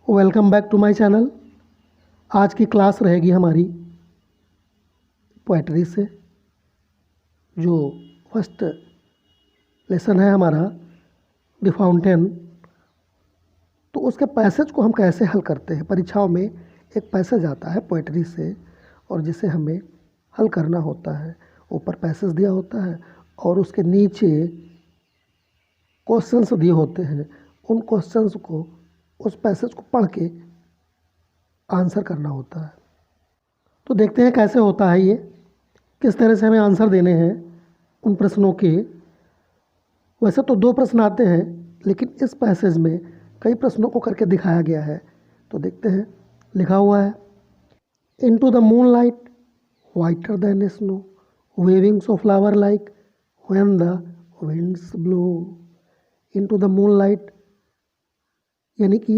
Welcome back to my channel. आज की class रहेगी हमारी पोएट्री से। जो फर्स्ट लेसन है हमारा द फाउंटेन, तो उसके पैसेज को हम कैसे हल करते हैं। परीक्षाओं में एक पैसेज आता है पोएट्री से और जिसे हमें हल करना होता है। ऊपर पैसेज दिया होता है और उसके नीचे क्वेश्चंस दिए होते हैं। उन क्वेश्चंस को, उस पैसेज को पढ़ के आंसर करना होता है। तो देखते हैं कैसे होता है ये, किस तरह से हमें आंसर देने हैं उन प्रश्नों के। वैसे तो 2 प्रश्न आते हैं, लेकिन इस पैसेज में कई प्रश्नों को करके दिखाया गया है। तो देखते हैं। लिखा हुआ है, into the moonlight whiter than snow, wavings of flower like when the winds blow. Into the moonlight यानी कि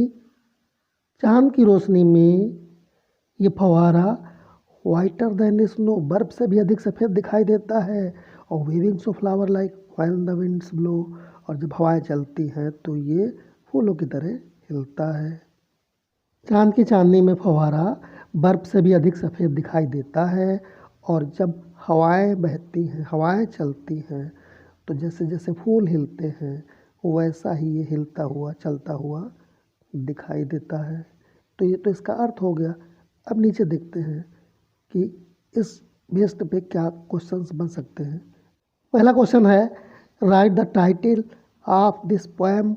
चांद की रोशनी में ये फवारा वाइटर देन स्नो, बर्फ से भी अधिक सफ़ेद दिखाई देता है। और wavings of flower like when the winds blow, और जब हवाएं चलती हैं तो ये फूलों की तरह हिलता है। चांद की चांदनी में फवारा बर्फ से भी अधिक सफ़ेद दिखाई देता है और जब हवाएं बहती हैं, हवाएं चलती हैं तो जैसे जैसे फूल हिलते हैं वैसा ही ये हिलता हुआ, चलता हुआ दिखाई देता है। तो ये तो इसका अर्थ हो गया। अब नीचे देखते हैं कि इस बेस्ड पे क्या क्वेश्चंस बन सकते हैं। पहला क्वेश्चन है, write the title of this poem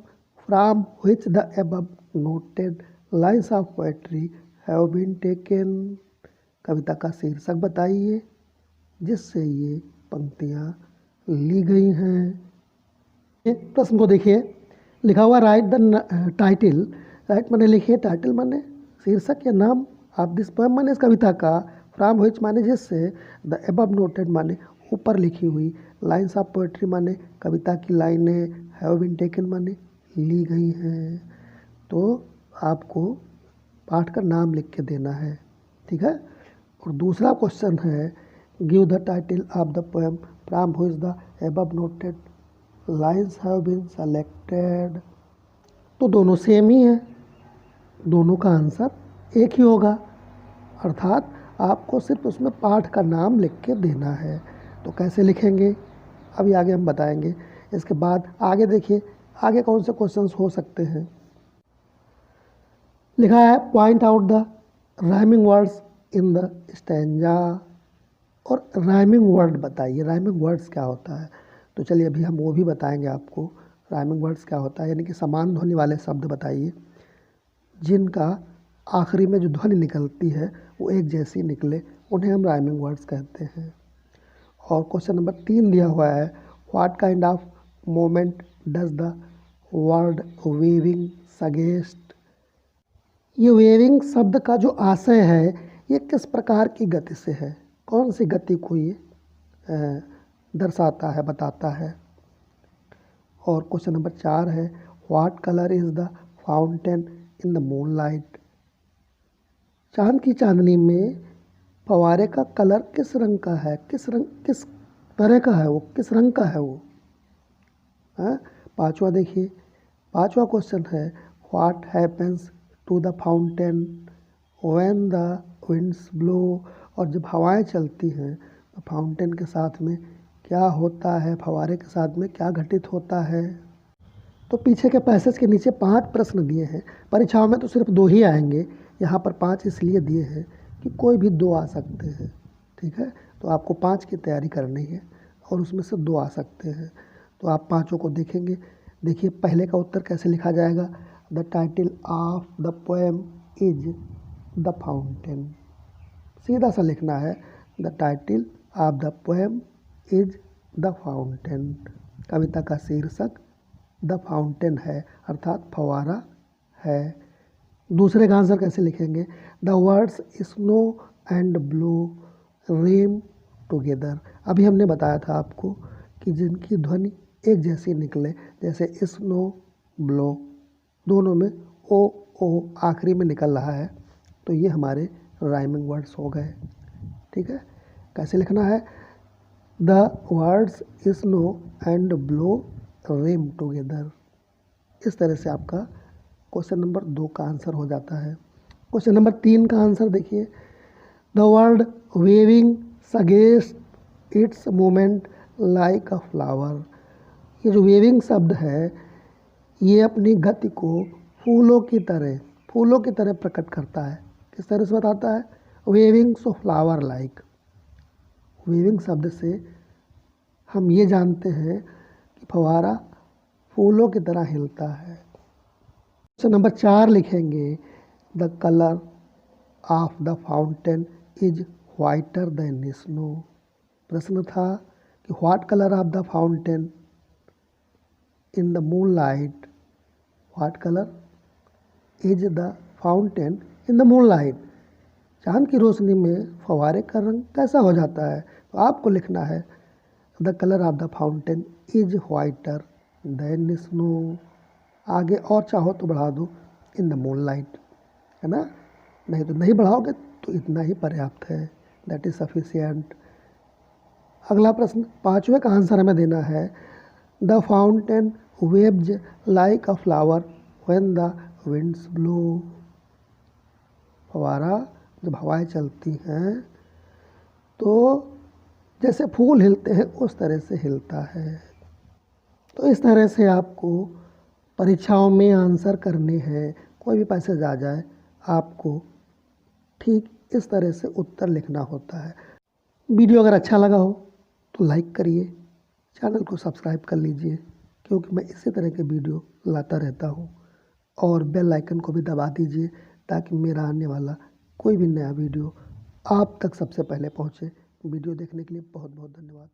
from which the above noted lines of poetry have been taken. कविता का शीर्षक बताइए जिससे ये पंक्तियाँ ली गई हैं। एक प्रश्न को देखिए, लिखा हुआ राइट द टाइटल। राइट माने लिखिए, टाइटल माने शीर्षक या नाम, ऑफ दिस पोएम माने इस कविता का, फ्रॉम व्हिच माने जिससे, द अबव नोटेड माने ऊपर लिखी हुई, लाइन्स ऑफ पोएट्री माने कविता की लाइनें, हैव बीन टेकन माने ली गई हैं। तो आपको पाठ का नाम लिख के देना है, ठीक है। और दूसरा क्वेश्चन है, give the title of the poem from which the above noted lines have been selected. तो दोनों सेम ही है, दोनों का आंसर एक ही होगा, अर्थात आपको सिर्फ उसमें पाठ का नाम लिख के देना है। तो कैसे लिखेंगे अभी आगे हम बताएंगे। इसके बाद आगे देखिए, आगे कौन से क्वेश्चंस हो सकते हैं। लिखा है, point out the rhyming words in the stanza. और राइमिंग वर्ड बताइए, राइमिंग वर्ड्स क्या होता है। तो चलिए अभी हम वो भी बताएंगे आपको, राइमिंग वर्ड्स क्या होता है। यानी कि समान ध्वनि वाले शब्द बताइए जिनका आखिरी में जो ध्वनि निकलती है वो एक जैसी निकले, उन्हें हम राइमिंग वर्ड्स कहते हैं। और क्वेश्चन नंबर 3 दिया हुआ है, what kind of moment does the word waving suggest. ये वेविंग शब्द का जो आशय है ये किस प्रकार की गति से है, कौन सी गति को ये दर्शाता है, बताता है। और क्वेश्चन नंबर 4 है, what colour is the fountain in the moon light. चांद की चांदनी में फवारे का कलर किस रंग का है, किस तरह का है वो, किस रंग का है वो। 5वां देखिए, 5वां क्वेश्चन है, what happens to the fountain when the winds blow. और जब हवाएं चलती हैं तो फाउंटेन के साथ में क्या होता है, फवारे के साथ में क्या घटित होता है। तो पीछे के पैसेज के नीचे 5 प्रश्न दिए हैं। परीक्षाओं में तो सिर्फ 2 ही आएंगे, यहाँ पर 5 इसलिए दिए हैं कि कोई भी 2 आ सकते हैं, ठीक है। तो आपको 5 की तैयारी करनी है और उसमें से 2 आ सकते हैं। तो आप 5 को देखेंगे। देखिए पहले का उत्तर कैसे लिखा जाएगा, the title of the poem is the fountain. सीधा सा लिखना है, the title of the poem is the fountain. कविता का शीर्षक द फाउंटेन है, अर्थात फवारा है। दूसरे का आंसर कैसे लिखेंगे, the words snow and blow rhyme together. अभी हमने बताया था आपको कि जिनकी ध्वनि एक जैसी निकले, जैसे स्नो ब्लो, दोनों में ओ आखिरी में निकल रहा है, तो ये हमारे राइमिंग वर्ड्स हो गए, ठीक है। कैसे लिखना है, the words snow and blow rhyme together. इस तरह से आपका क्वेश्चन नंबर 2 का आंसर हो जाता है। क्वेश्चन नंबर 3 का आंसर देखिए, the word waving suggest its movement like a flower. ये जो वेविंग शब्द है ये अपनी गति को फूलों की तरह प्रकट करता है। किस तरह से बताता है? Waving so flower like. Waving शब्द से हम ये जानते हैं कि फव्वारा फूलों की तरह हिलता है। क्वेश्चन नंबर 4 लिखेंगे, the colour of the fountain is वाइटर than snow. प्रश्न था कि what colour of the fountain in the moonlight, what colour is the fountain in the moonlight. चांद की रोशनी में फव्वारे का रंग कैसा हो जाता है? तो आपको लिखना है the colour of the fountain is वाइटर than snow. आगे और चाहो तो बढ़ा दो इन द मूनलाइट, है ना, नहीं तो नहीं बढ़ाओगे तो इतना ही पर्याप्त है, दैट इज सफिशिएंट। अगला प्रश्न 5वें का आंसर हमें देना है, the fountain waves like a flower when the winds blow. फव्वारा जब हवाएं चलती हैं तो जैसे फूल हिलते हैं उस तरह से हिलता है। तो इस तरह से आपको परीक्षाओं में आंसर करने हैं। कोई भी पैसेज आ जाए आपको ठीक इस तरह से उत्तर लिखना होता है। वीडियो अगर अच्छा लगा हो तो लाइक करिए, चैनल को सब्सक्राइब कर लीजिए क्योंकि मैं इसी तरह के वीडियो लाता रहता हूँ, और बेल आइकन को भी दबा दीजिए ताकि मेरा आने वाला कोई भी नया वीडियो आप तक सबसे पहले पहुँचे। वीडियो देखने के लिए बहुत बहुत धन्यवाद।